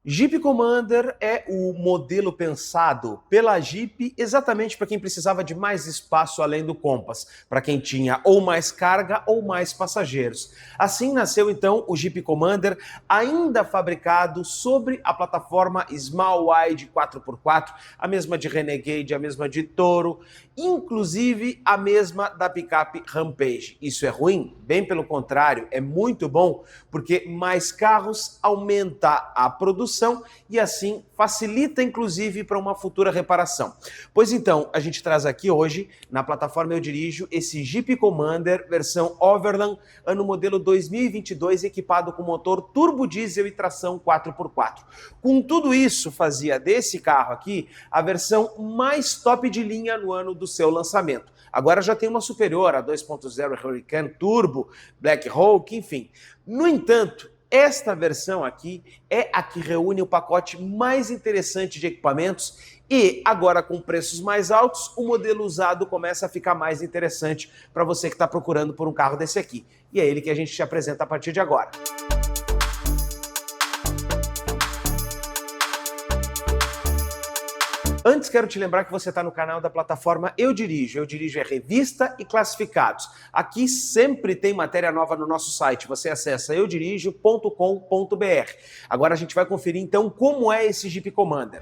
Jeep Commander é o modelo pensado pela Jeep exatamente para quem precisava de mais espaço além do Compass, para quem tinha ou mais carga ou mais passageiros. Assim nasceu então o Jeep Commander, ainda fabricado sobre a plataforma Small Wide 4x4, a mesma de Renegade, a mesma de Toro, inclusive a mesma da picape Rampage. Isso é ruim? Bem pelo contrário, é muito bom, porque mais carros aumenta a produção e assim facilita inclusive para uma futura reparação. Pois então, a gente traz aqui hoje, na plataforma Eu Dirijo, esse Jeep Commander versão Overland, ano modelo 2022, equipado com motor turbo diesel e tração 4x4. Com tudo isso, fazia desse carro aqui a versão mais top de linha no ano do seu lançamento. Agora já tem uma superior, a 2.0 Hurricane Turbo, Black Hawk, enfim. No entanto, esta versão aqui é a que reúne o pacote mais interessante de equipamentos e agora com preços mais altos, o modelo usado começa a ficar mais interessante para você que está procurando por um carro desse aqui. E é ele que a gente te apresenta a partir de agora. Antes, quero te lembrar que você está no canal da plataforma Eu Dirijo. Eu Dirijo é revista e classificados. Aqui sempre tem matéria nova no nosso site. Você acessa eudirijo.com.br. Agora a gente vai conferir então como é esse Jeep Commander.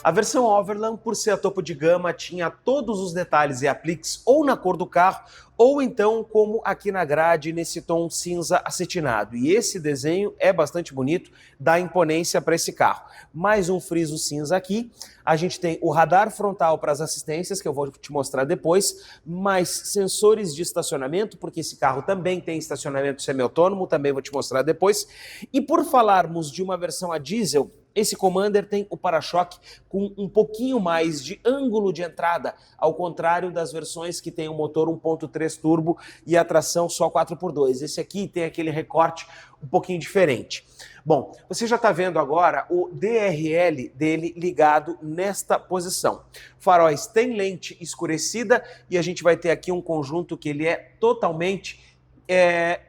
A versão Overland, por ser a topo de gama, tinha todos os detalhes e apliques ou na cor do carro, ou então como aqui na grade, nesse tom cinza acetinado. E esse desenho é bastante bonito, dá imponência para esse carro. Mais um friso cinza aqui. A gente tem o radar frontal para as assistências, que eu vou te mostrar depois, mais sensores de estacionamento, porque esse carro também tem estacionamento semi-autônomo, também vou te mostrar depois. E por falarmos de uma versão a diesel, esse Commander tem o para-choque com um pouquinho mais de ângulo de entrada, ao contrário das versões que tem o motor 1.3 turbo e a tração só 4x2. Esse aqui tem aquele recorte um pouquinho diferente. Bom, você já está vendo agora o DRL dele ligado nesta posição. Faróis tem lente escurecida e a gente vai ter aqui um conjunto que ele é totalmente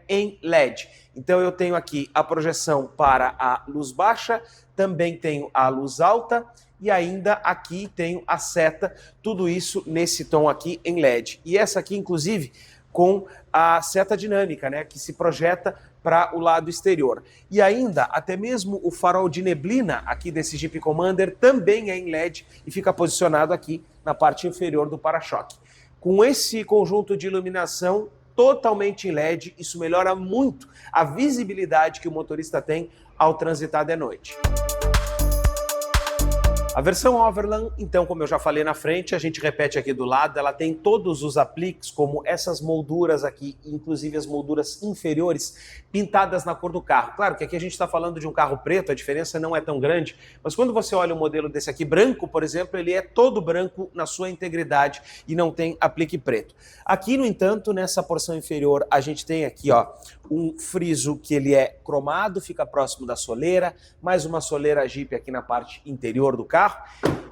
em LED. Então eu tenho aqui a projeção para a luz baixa, também tenho a luz alta e ainda aqui tenho a seta, tudo isso nesse tom aqui em LED. E essa aqui, inclusive, com a seta dinâmica, né, que se projeta para o lado exterior. E ainda, até mesmo o farol de neblina aqui desse Jeep Commander também é em LED e fica posicionado aqui na parte inferior do para-choque. Com esse conjunto de iluminação totalmente em LED, isso melhora muito a visibilidade que o motorista tem ao transitar de noite. A versão Overland, então, como eu já falei na frente, a gente repete aqui do lado, ela tem todos os apliques, como essas molduras aqui, inclusive as molduras inferiores, pintadas na cor do carro. Claro que aqui a gente está falando de um carro preto, a diferença não é tão grande, mas quando você olha o modelo desse aqui branco, por exemplo, ele é todo branco na sua integridade e não tem aplique preto. Aqui, no entanto, nessa porção inferior, a gente tem aqui, ó, um friso que ele é cromado, fica próximo da soleira, mais uma soleira Jeep aqui na parte interior do carro.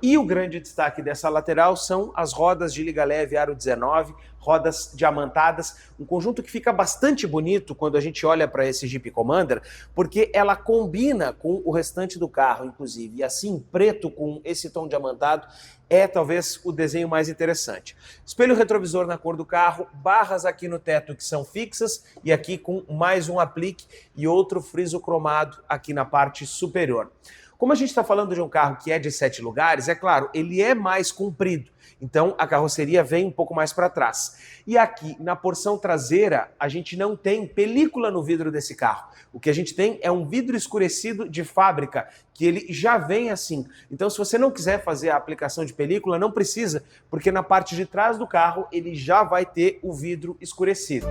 E o grande destaque dessa lateral são as rodas de liga leve aro 19, rodas diamantadas, um conjunto que fica bastante bonito quando a gente olha para esse Jeep Commander, porque ela combina com o restante do carro, inclusive, e assim, preto com esse tom diamantado, é talvez o desenho mais interessante. Espelho retrovisor na cor do carro, barras aqui no teto que são fixas e aqui com mais um aplique e outro friso cromado aqui na parte superior. Como a gente está falando de um carro que é de 7 lugares, é claro, ele é mais comprido, então a carroceria vem um pouco mais para trás. E aqui, na porção traseira, a gente não tem película no vidro desse carro. O que a gente tem é um vidro escurecido de fábrica, que ele já vem assim. Então, se você não quiser fazer a aplicação de película, não precisa, porque na parte de trás do carro ele já vai ter o vidro escurecido.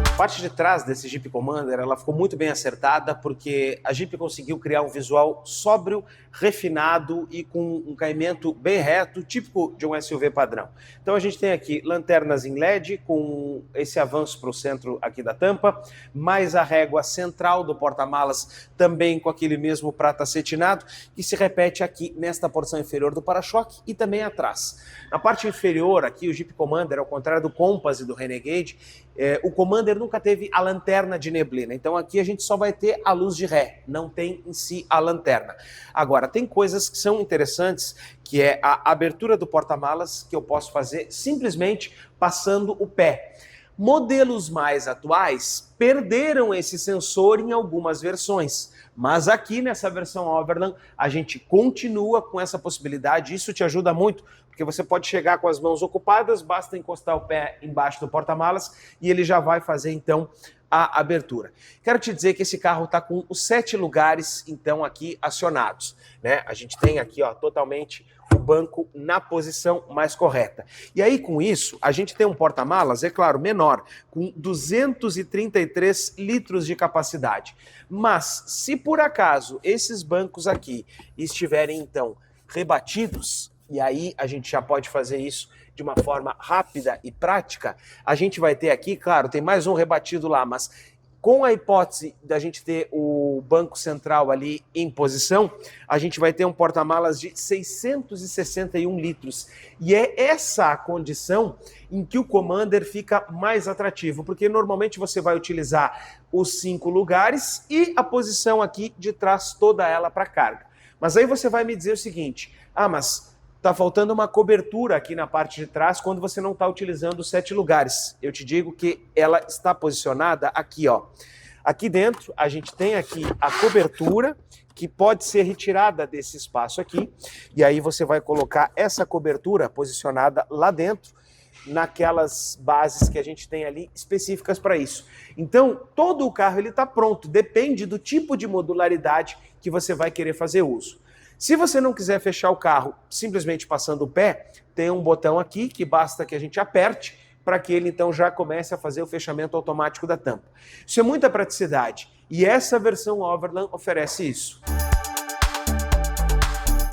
A parte de trás desse Jeep Commander, ela ficou muito bem acertada porque a Jeep conseguiu criar um visual sóbrio, refinado e com um caimento bem reto, típico de um SUV padrão. Então a gente tem aqui lanternas em LED com esse avanço para o centro aqui da tampa, mais a régua central do porta-malas também com aquele mesmo prata acetinado que se repete aqui nesta porção inferior do para-choque e também atrás. Na parte inferior aqui o Jeep Commander, ao contrário do Compass e do Renegade, O Commander nunca teve a lanterna de neblina, então aqui a gente só vai ter a luz de ré, não tem em si a lanterna. Agora, tem coisas que são interessantes, que é a abertura do porta-malas, que eu posso fazer simplesmente passando o pé. Modelos mais atuais perderam esse sensor em algumas versões, mas aqui nessa versão Overland a gente continua com essa possibilidade. Isso te ajuda muito, porque você pode chegar com as mãos ocupadas, basta encostar o pé embaixo do porta-malas e ele já vai fazer então a abertura. Quero te dizer que esse carro está com os 7 lugares então aqui acionados, né? A gente tem aqui ó, totalmente o banco na posição mais correta. E aí com isso a gente tem um porta-malas, é claro, menor, com 233 litros de capacidade. Mas se por acaso esses bancos aqui estiverem então rebatidos, e aí a gente já pode fazer isso de uma forma rápida e prática, a gente vai ter aqui, claro, tem mais um rebatido lá, mas com a hipótese da gente ter o banco central ali em posição, a gente vai ter um porta-malas de 661 litros. E é essa a condição em que o Commander fica mais atrativo, porque normalmente você vai utilizar os 5 lugares e a posição aqui de trás, toda ela para carga. Mas aí você vai me dizer o seguinte, mas está faltando uma cobertura aqui na parte de trás quando você não está utilizando os 7 lugares. Eu te digo que ela está posicionada aqui, ó. Aqui dentro a gente tem aqui a cobertura que pode ser retirada desse espaço aqui. E aí você vai colocar essa cobertura posicionada lá dentro, naquelas bases que a gente tem ali específicas para isso. Então, todo o carro ele está pronto, depende do tipo de modularidade que você vai querer fazer uso. Se você não quiser fechar o carro simplesmente passando o pé, tem um botão aqui que basta que a gente aperte para que ele então já comece a fazer o fechamento automático da tampa. Isso é muita praticidade e essa versão Overland oferece isso.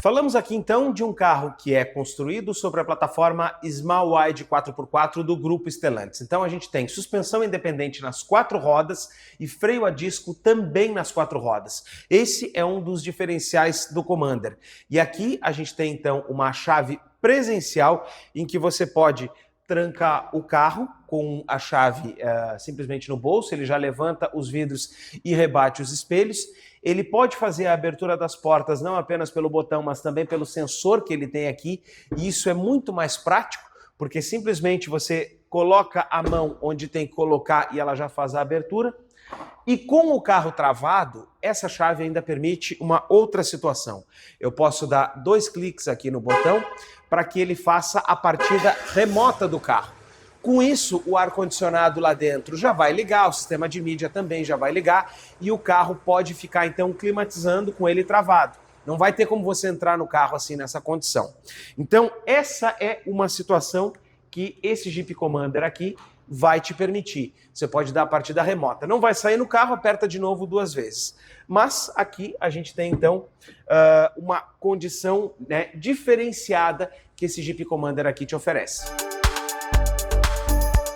Falamos aqui então de um carro que é construído sobre a plataforma Small Wide 4x4 do grupo Stellantis. Então a gente tem suspensão independente nas 4 rodas e freio a disco também nas 4 rodas. Esse é um dos diferenciais do Commander. E aqui a gente tem então uma chave presencial em que você pode trancar o carro com a chave simplesmente no bolso, ele já levanta os vidros e rebate os espelhos. Ele pode fazer a abertura das portas não apenas pelo botão, mas também pelo sensor que ele tem aqui, e isso é muito mais prático, porque simplesmente você coloca a mão onde tem que colocar e ela já faz a abertura. E com o carro travado, essa chave ainda permite uma outra situação. Eu posso dar 2 cliques aqui no botão para que ele faça a partida remota do carro. Com isso, o ar-condicionado lá dentro já vai ligar, o sistema de mídia também já vai ligar e o carro pode ficar então climatizando com ele travado. Não vai ter como você entrar no carro assim nessa condição. Então, essa é uma situação que esse Jeep Commander aqui vai te permitir. Você pode dar a partida remota. Não vai sair no carro, aperta de novo 2 vezes. Mas aqui a gente tem então uma condição, né, diferenciada que esse Jeep Commander aqui te oferece.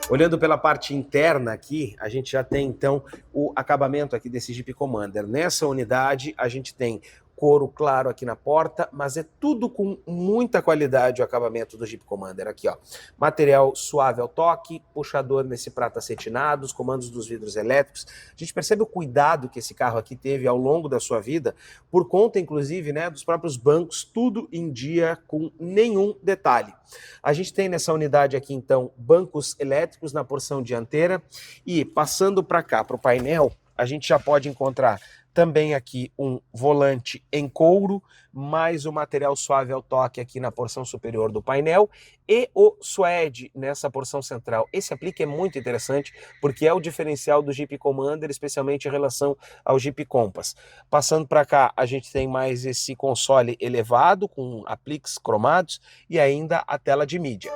Olhando pela parte interna aqui, a gente já tem então o acabamento aqui desse Jeep Commander. Nessa unidade a gente tem couro claro aqui na porta, mas é tudo com muita qualidade o acabamento do Jeep Commander aqui, ó. Material suave ao toque, puxador nesse prata acetinado, os comandos dos vidros elétricos. A gente percebe o cuidado que esse carro aqui teve ao longo da sua vida, por conta inclusive, né, dos próprios bancos, tudo em dia com nenhum detalhe. A gente tem nessa unidade aqui então bancos elétricos na porção dianteira e passando para cá, para o painel, a gente já pode encontrar também aqui um volante em couro, mais o material suave ao toque aqui na porção superior do painel e o suede nessa porção central. Esse aplique é muito interessante porque é o diferencial do Jeep Commander, especialmente em relação ao Jeep Compass. Passando para cá, a gente tem mais esse console elevado com apliques cromados e ainda a tela de mídia.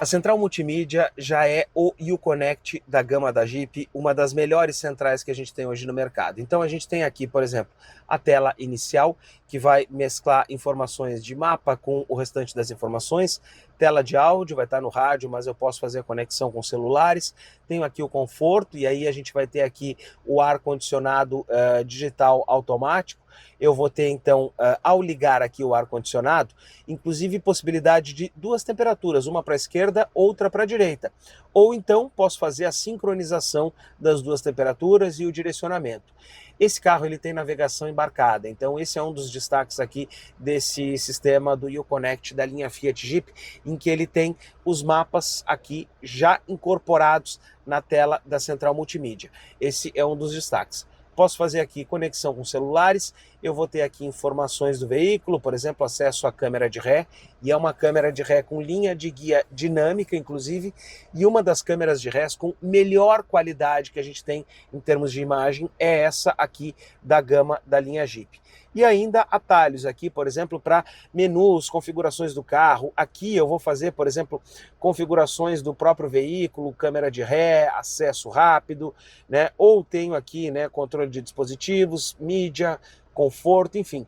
A central multimídia já é o Uconnect da gama da Jeep, uma das melhores centrais que a gente tem hoje no mercado. Então a gente tem aqui, por exemplo, a tela inicial, que vai mesclar informações de mapa com o restante das informações. tela de áudio, vai estar no rádio, mas eu posso fazer a conexão com celulares. Tenho aqui o conforto, e aí a gente vai ter aqui o ar-condicionado digital automático. Eu vou ter, então, ao ligar aqui o ar-condicionado, inclusive possibilidade de duas temperaturas, uma para a esquerda, outra para a direita. Ou então posso fazer a sincronização das duas temperaturas e o direcionamento. Esse carro ele tem navegação embarcada, então esse é um dos destaques aqui desse sistema do Uconnect da linha Fiat Jeep, em que ele tem os mapas aqui já incorporados na tela da central multimídia. Esse é um dos destaques. Posso fazer aqui conexão com celulares, eu vou ter aqui informações do veículo, por exemplo, acesso à câmera de ré, e é uma câmera de ré com linha de guia dinâmica, inclusive, e uma das câmeras de rés com melhor qualidade que a gente tem em termos de imagem é essa aqui da gama da linha Jeep. E ainda atalhos aqui, por exemplo, para menus, configurações do carro. Aqui eu vou fazer, por exemplo, configurações do próprio veículo, câmera de ré, acesso rápido, né? Ou tenho aqui, né, controle de dispositivos, mídia, conforto, enfim.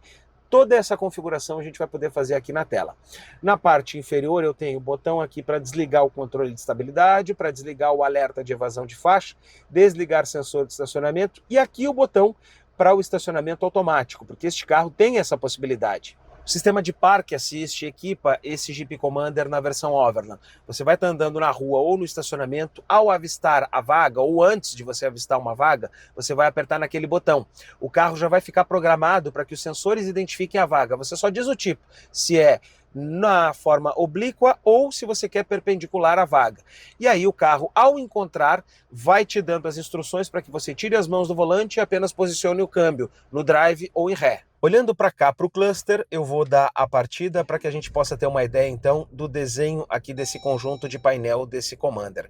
Toda essa configuração a gente vai poder fazer aqui na tela. Na parte inferior eu tenho o botão aqui para desligar o controle de estabilidade, para desligar o alerta de evasão de faixa, desligar sensor de estacionamento e aqui o botão para o estacionamento automático, porque este carro tem essa possibilidade. O sistema de parque assist equipa esse Jeep Commander na versão Overland. Você vai estar andando na rua ou no estacionamento, ao avistar a vaga ou antes de você avistar uma vaga, você vai apertar naquele botão. O carro já vai ficar programado para que os sensores identifiquem a vaga. Você só diz o tipo, se é na forma oblíqua ou se você quer perpendicular à vaga. E aí o carro, ao encontrar, vai te dando as instruções para que você tire as mãos do volante e apenas posicione o câmbio no drive ou em ré. Olhando para cá, para o cluster, eu vou dar a partida para que a gente possa ter uma ideia, então, do desenho aqui desse conjunto de painel desse Commander.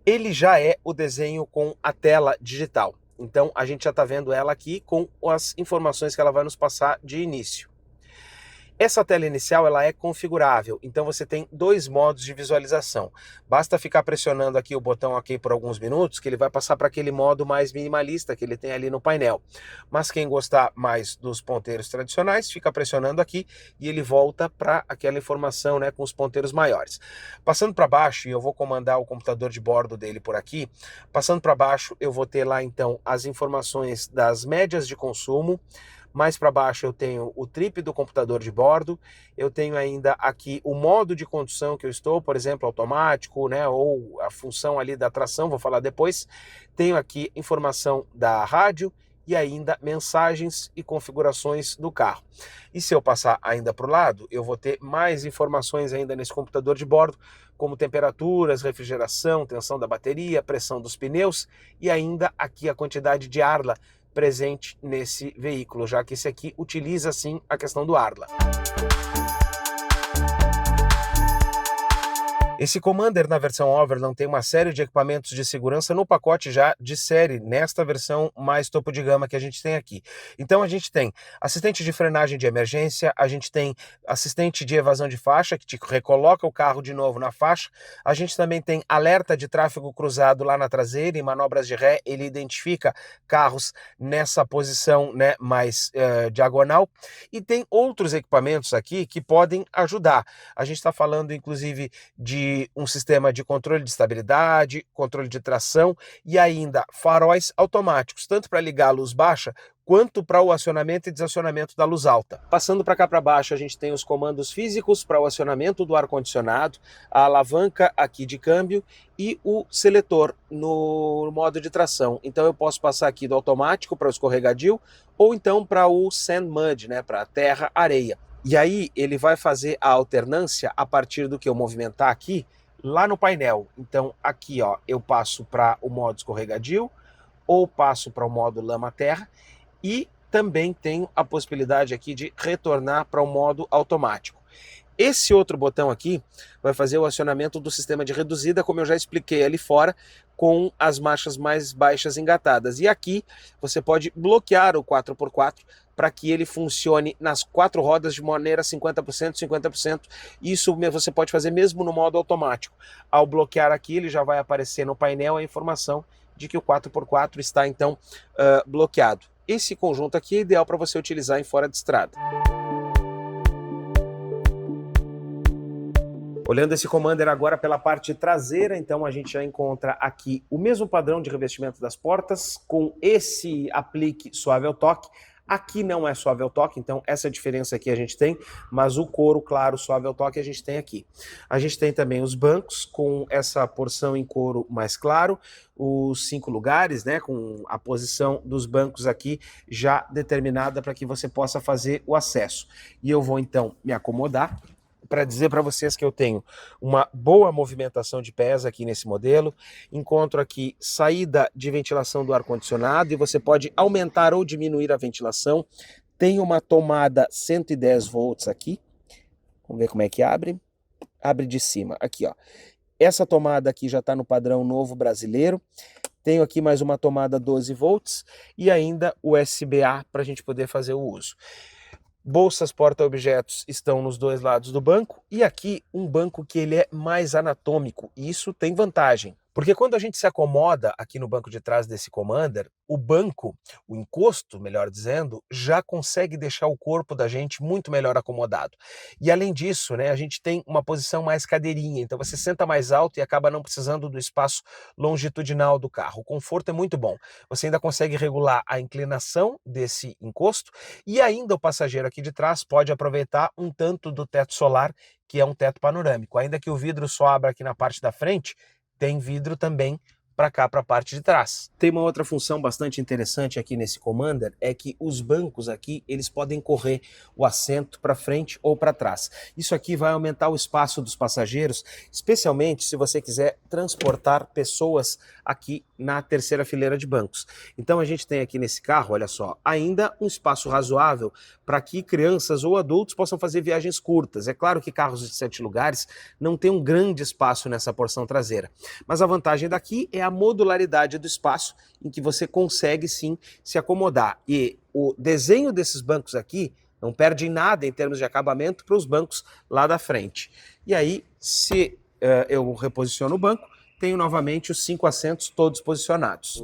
Ele já é o desenho com a tela digital. Então, a gente já está vendo ela aqui com as informações que ela vai nos passar de início. Essa tela inicial ela é configurável, então você tem dois modos de visualização. Basta ficar pressionando aqui o botão OK por alguns minutos, que ele vai passar para aquele modo mais minimalista que ele tem ali no painel. Mas quem gostar mais dos ponteiros tradicionais, fica pressionando aqui e ele volta para aquela informação, né, com os ponteiros maiores. Passando para baixo, e eu vou comandar o computador de bordo dele por aqui, passando para baixo eu vou ter lá então as informações das médias de consumo. Mais para baixo eu tenho o trip do computador de bordo, eu tenho ainda aqui o modo de condução que eu estou, por exemplo, automático, né, ou a função ali da tração, vou falar depois. Tenho aqui informação da rádio e ainda mensagens e configurações do carro. E se eu passar ainda para o lado, eu vou ter mais informações ainda nesse computador de bordo, como temperaturas, refrigeração, tensão da bateria, pressão dos pneus e ainda aqui a quantidade de Arla presente nesse veículo, já que esse aqui utiliza sim a questão do Arla. Esse Commander na versão Overland tem uma série de equipamentos de segurança no pacote já de série, nesta versão mais topo de gama que a gente tem aqui. Então a gente tem assistente de frenagem de emergência, a gente tem assistente de evasão de faixa, que te recoloca o carro de novo na faixa, a gente também tem alerta de tráfego cruzado lá na traseira, em manobras de ré, ele identifica carros nessa posição, né, mais diagonal, e tem outros equipamentos aqui que podem ajudar. A gente está falando inclusive de um sistema de controle de estabilidade, controle de tração e ainda faróis automáticos, tanto para ligar a luz baixa quanto para o acionamento e desacionamento da luz alta. Passando para cá para baixo, a gente tem os comandos físicos para o acionamento do ar-condicionado, a alavanca aqui de câmbio e o seletor no modo de tração. Então eu posso passar aqui do automático para o escorregadio ou então para o sand mud, né, para terra, areia. E aí ele vai fazer a alternância a partir do que eu movimentar aqui, lá no painel. Então aqui ó, eu passo para o modo escorregadio, ou passo para o modo lama-terra, e também tenho a possibilidade aqui de retornar para o modo automático. Esse outro botão aqui vai fazer o acionamento do sistema de reduzida, como eu já expliquei ali fora, com as marchas mais baixas engatadas. E aqui você pode bloquear o 4x4 para que ele funcione nas 4 rodas de maneira 50%, 50%. Isso você pode fazer mesmo no modo automático. Ao bloquear aqui, ele já vai aparecer no painel a informação de que o 4x4 está então bloqueado. Esse conjunto aqui é ideal para você utilizar em fora de estrada. Olhando esse Commander agora pela parte traseira, então a gente já encontra aqui o mesmo padrão de revestimento das portas, com esse aplique suave ao toque. Aqui não é suave ao toque, então essa diferença aqui a gente tem, mas o couro claro suave ao toque a gente tem aqui. A gente tem também os bancos com essa porção em couro mais claro, os 5 lugares, né, com a posição dos bancos aqui já determinada para que você possa fazer o acesso. E eu vou então me acomodar para dizer para vocês que eu tenho uma boa movimentação de pés aqui nesse modelo. Encontro aqui saída de ventilação do ar-condicionado e você pode aumentar ou diminuir a ventilação. Tem uma tomada 110 volts aqui. Vamos ver como é que abre. Abre de cima, aqui ó. Essa tomada aqui já está no padrão novo brasileiro. Tenho aqui mais uma tomada 12 volts e ainda USB-A para a gente poder fazer o uso. Bolsas porta-objetos estão nos dois lados do banco e aqui um banco que ele é mais anatômico e isso tem vantagem. Porque quando a gente se acomoda aqui no banco de trás desse Commander, o banco, o encosto, melhor dizendo, já consegue deixar o corpo da gente muito melhor acomodado. E além disso, né, a gente tem uma posição mais cadeirinha, então você senta mais alto e acaba não precisando do espaço longitudinal do carro. O conforto é muito bom. Você ainda consegue regular a inclinação desse encosto e ainda o passageiro aqui de trás pode aproveitar um tanto do teto solar, que é um teto panorâmico. Ainda que o vidro só abra aqui na parte da frente, tem vidro também para cá, para a parte de trás. Tem uma outra função bastante interessante aqui nesse Commander, é que os bancos aqui, eles podem correr o assento para frente ou para trás. Isso aqui vai aumentar o espaço dos passageiros, especialmente se você quiser transportar pessoas aqui na terceira fileira de bancos. Então a gente tem aqui nesse carro, olha só, ainda um espaço razoável para que crianças ou adultos possam fazer viagens curtas. É claro que carros de 7 lugares não tem um grande espaço nessa porção traseira, mas a vantagem daqui é a modularidade do espaço em que você consegue sim se acomodar. E o desenho desses bancos aqui não perde em nada em termos de acabamento para os bancos lá da frente. E aí, se eu reposiciono o banco, tenho novamente os 5 assentos todos posicionados.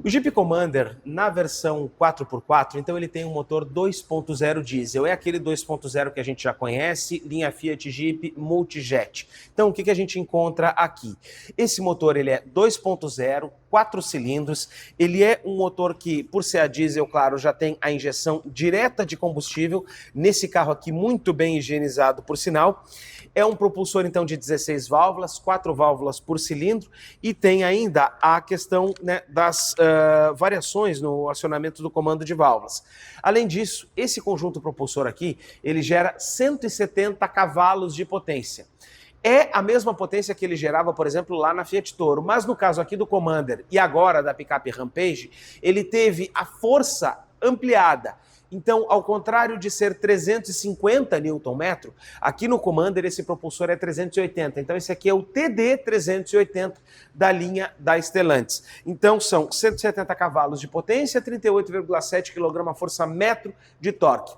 O Jeep Commander, na versão 4x4, então ele tem um motor 2.0 diesel. É aquele 2.0 que a gente já conhece, linha Fiat Jeep Multijet. Então o que a gente encontra aqui? Esse motor ele é 2.0, 4 cilindros. Ele é um motor que, por ser a diesel, claro, já tem a injeção direta de combustível. Nesse carro aqui, muito bem higienizado, por sinal. É um propulsor, então, de 16 válvulas, 4 válvulas por cilindro, e tem ainda a questão, né, das variações no acionamento do comando de válvulas. Além disso, esse conjunto propulsor aqui, ele gera 170 cavalos de potência. É a mesma potência que ele gerava, por exemplo, lá na Fiat Toro, mas no caso aqui do Commander e agora da picape Rampage, ele teve a força ampliada. Então, ao contrário de ser 350 Nm, aqui no Commander esse propulsor é 380. Então, esse aqui é o TD 380 da linha da Stellantis. Então, são 170 cavalos de potência, 38,7 kgfm de torque.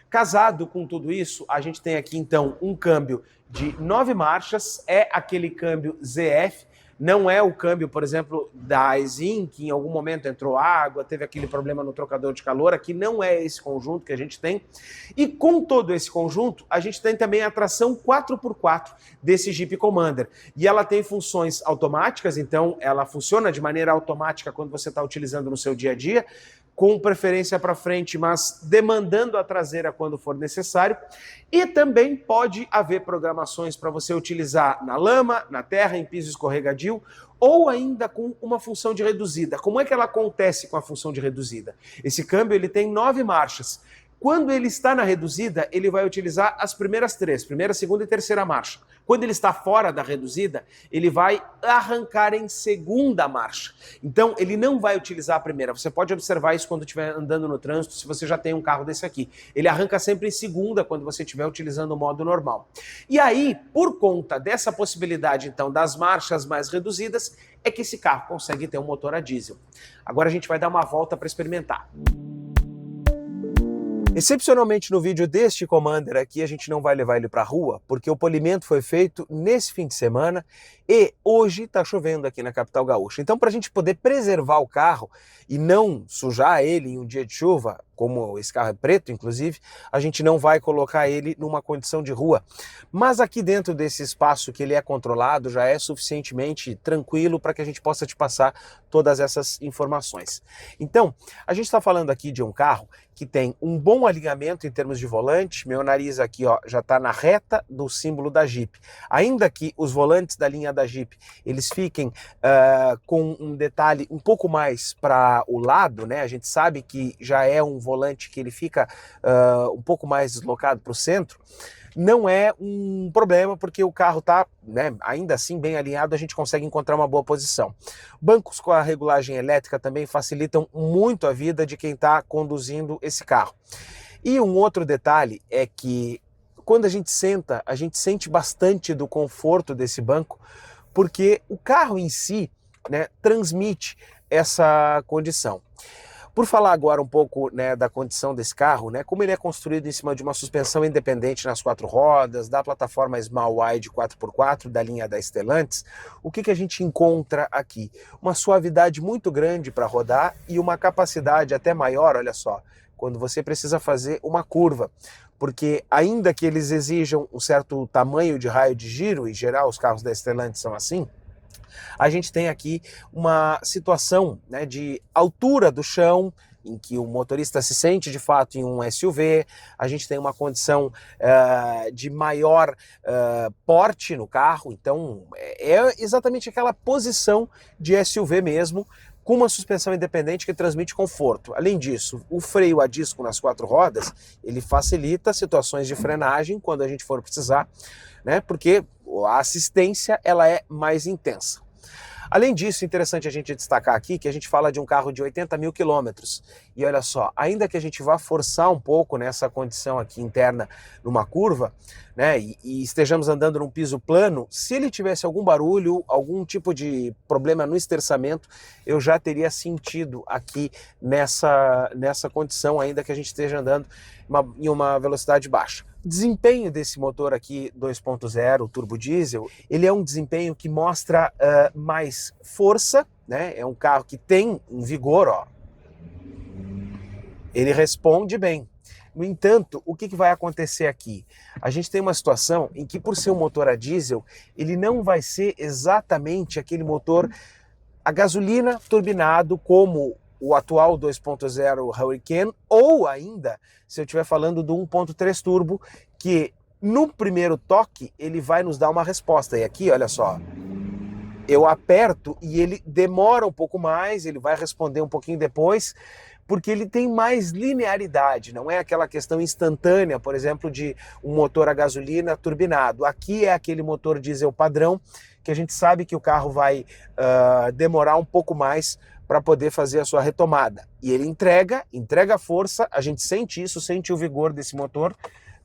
Casado com tudo isso, a gente tem aqui, então, um câmbio de 9 marchas, é aquele câmbio ZF, não é o câmbio, por exemplo, da Aisin, que em algum momento entrou água, teve aquele problema no trocador de calor. Aqui não é esse conjunto que a gente tem. E com todo esse conjunto, a gente tem também a tração 4x4 desse Jeep Commander. E ela tem funções automáticas, então ela funciona de maneira automática quando você está utilizando no seu dia a dia, com preferência para frente, mas demandando a traseira quando for necessário. E também pode haver programações para você utilizar na lama, na terra, em piso escorregadio, ou ainda com uma função de reduzida. Como é que ela acontece com a função de reduzida? Esse câmbio ele tem 9 marchas. Quando ele está na reduzida, ele vai utilizar as primeiras 3, primeira, segunda e terceira marcha. Quando ele está fora da reduzida, ele vai arrancar em segunda marcha. Então, ele não vai utilizar a primeira. Você pode observar isso quando estiver andando no trânsito, se você já tem um carro desse aqui. Ele arranca sempre em segunda quando você estiver utilizando o modo normal. E aí, por conta dessa possibilidade, então, das marchas mais reduzidas, é que esse carro consegue ter um motor a diesel. Agora a gente vai dar uma volta para experimentar. Excepcionalmente no vídeo deste Commander aqui, a gente não vai levar ele para a rua, porque o polimento foi feito nesse fim de semana e hoje está chovendo aqui na capital gaúcha. Então, para a gente poder preservar o carro e não sujar ele em um dia de chuva, como esse carro é preto, inclusive, a gente não vai colocar ele numa condição de rua. Mas aqui dentro desse espaço que ele é controlado, já é suficientemente tranquilo para que a gente possa te passar todas essas informações. Então, a gente está falando aqui de um carro que tem um bom alinhamento em termos de volante. Meu nariz aqui, ó, já está na reta do símbolo da Jeep. Ainda que os volantes da linha da Jeep, eles fiquem com um detalhe um pouco mais para o lado, né? A gente sabe que já é um volante que ele fica um pouco mais deslocado para o centro. Não é um problema, porque o carro está, né, ainda assim bem alinhado, a gente consegue encontrar uma boa posição. Bancos com a regulagem elétrica também facilitam muito a vida de quem está conduzindo esse carro. E um outro detalhe é que quando a gente senta, a gente sente bastante do conforto desse banco, porque o carro em si, né, transmite essa condição. Por falar agora um pouco, né, da condição desse carro, né, como ele é construído em cima de uma suspensão independente nas 4 rodas, da plataforma Small Wide 4x4 da linha da Stellantis, o que a gente encontra aqui? Uma suavidade muito grande para rodar e uma capacidade até maior, olha só, quando você precisa fazer uma curva. Porque ainda que eles exijam um certo tamanho de raio de giro, em geral os carros da Stellantis são assim, a gente tem aqui uma situação, né, de altura do chão, em que o motorista se sente de fato em um SUV, a gente tem uma condição de maior porte no carro, então é exatamente aquela posição de SUV mesmo, com uma suspensão independente que transmite conforto. Além disso, o freio a disco nas 4 rodas, ele facilita situações de frenagem quando a gente for precisar, né, porque a assistência ela é mais intensa. Além disso, interessante a gente destacar aqui que a gente fala de um carro de 80 mil quilômetros. E olha só, ainda que a gente vá forçar um pouco nessa condição aqui interna numa curva, né, e estejamos andando num piso plano, se ele tivesse algum barulho, algum tipo de problema no esterçamento, eu já teria sentido aqui nessa condição, ainda que a gente esteja andando em uma velocidade baixa. O desempenho desse motor aqui 2.0 turbo diesel, ele é um desempenho que mostra mais força, né? É um carro que tem um vigor, ó. Ele responde bem. No entanto, o que vai acontecer aqui? A gente tem uma situação em que, por ser um motor a diesel, ele não vai ser exatamente aquele motor a gasolina turbinado como o atual 2.0 Hurricane, ou ainda, se eu estiver falando do 1.3 turbo, que no primeiro toque ele vai nos dar uma resposta. E aqui, olha só, eu aperto e ele demora um pouco mais, ele vai responder um pouquinho depois, porque ele tem mais linearidade, não é aquela questão instantânea, por exemplo, de um motor a gasolina turbinado. Aqui é aquele motor diesel padrão, que a gente sabe que o carro vai demorar um pouco mais para poder fazer a sua retomada. E ele entrega força, a gente sente isso, sente o vigor desse motor,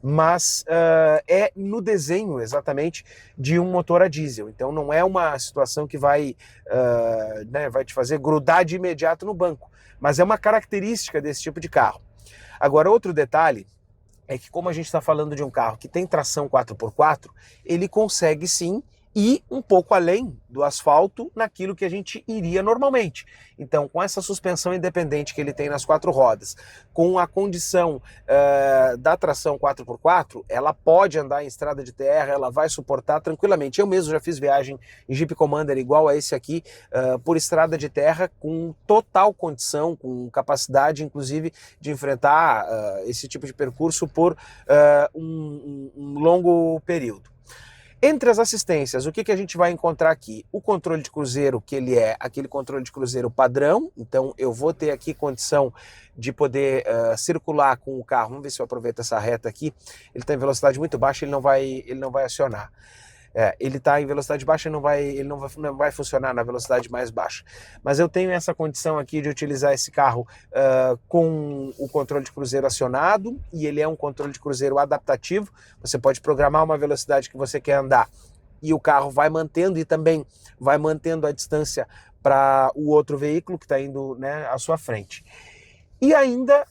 mas é no desenho exatamente de um motor a diesel. Então não é uma situação que vai te fazer grudar de imediato no banco, mas é uma característica desse tipo de carro. Agora, outro detalhe é que, como a gente está falando de um carro que tem tração 4x4, ele consegue sim ir um pouco além do asfalto naquilo que a gente iria normalmente. Então, com essa suspensão independente que ele tem nas 4 rodas, com a condição da tração 4x4, ela pode andar em estrada de terra, ela vai suportar tranquilamente. Eu mesmo já fiz viagem em Jeep Commander igual a esse aqui, por estrada de terra, com total condição, com capacidade, inclusive, de enfrentar esse tipo de percurso por um longo período. Entre as assistências, o que a gente vai encontrar aqui? O controle de cruzeiro, que ele é aquele controle de cruzeiro padrão, então eu vou ter aqui condição de poder circular com o carro. Vamos ver se eu aproveito essa reta aqui. Ele está em velocidade muito baixa, ele não vai acionar. Ele está em velocidade baixa, ele não vai funcionar na velocidade mais baixa. Mas eu tenho essa condição aqui de utilizar esse carro com o controle de cruzeiro acionado, e ele é um controle de cruzeiro adaptativo. Você pode programar uma velocidade que você quer andar e o carro vai mantendo, e também vai mantendo a distância para o outro veículo que está indo, né, à sua frente. E ainda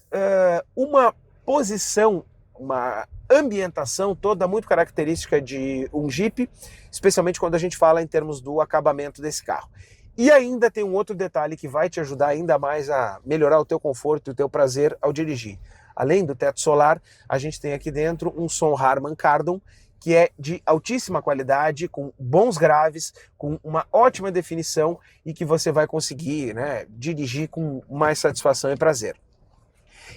uma posição, uma ambientação toda muito característica de um Jeep, especialmente quando a gente fala em termos do acabamento desse carro. E ainda tem um outro detalhe que vai te ajudar ainda mais a melhorar o teu conforto e o teu prazer ao dirigir. Além do teto solar, a gente tem aqui dentro um som Harman Kardon, que é de altíssima qualidade, com bons graves, com uma ótima definição e que você vai conseguir, né, dirigir com mais satisfação e prazer.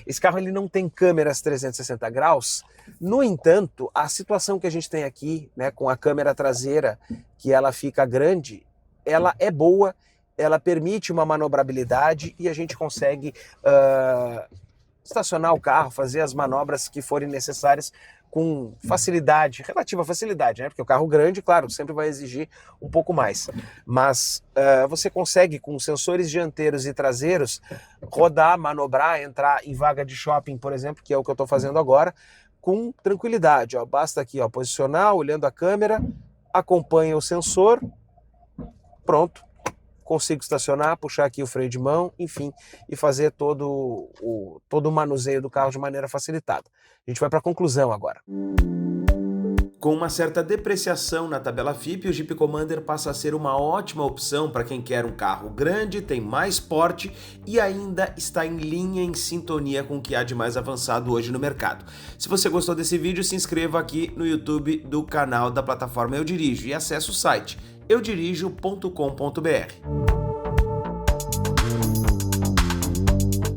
Esse carro ele não tem câmeras 360 graus, no entanto, a situação que a gente tem aqui, né, com a câmera traseira, que ela fica grande, ela é boa, ela permite uma manobrabilidade e a gente consegue estacionar o carro, fazer as manobras que forem necessárias com facilidade, relativa facilidade, né? Porque o carro grande, claro, sempre vai exigir um pouco mais. Mas você consegue, com sensores dianteiros e traseiros, rodar, manobrar, entrar em vaga de shopping, por exemplo, que é o que eu estou fazendo agora, com tranquilidade. Ó. Basta aqui ó, posicionar, olhando a câmera, acompanha o sensor, pronto. Consigo estacionar, puxar aqui o freio de mão, enfim, e fazer todo o manuseio do carro de maneira facilitada. A gente vai para a conclusão agora. Com uma certa depreciação na tabela FIPE, o Jeep Commander passa a ser uma ótima opção para quem quer um carro grande, tem mais porte e ainda está em linha, em sintonia com o que há de mais avançado hoje no mercado. Se você gostou desse vídeo, se inscreva aqui no YouTube do canal da plataforma Eu Dirijo e acesse o site eudirijo.com.br.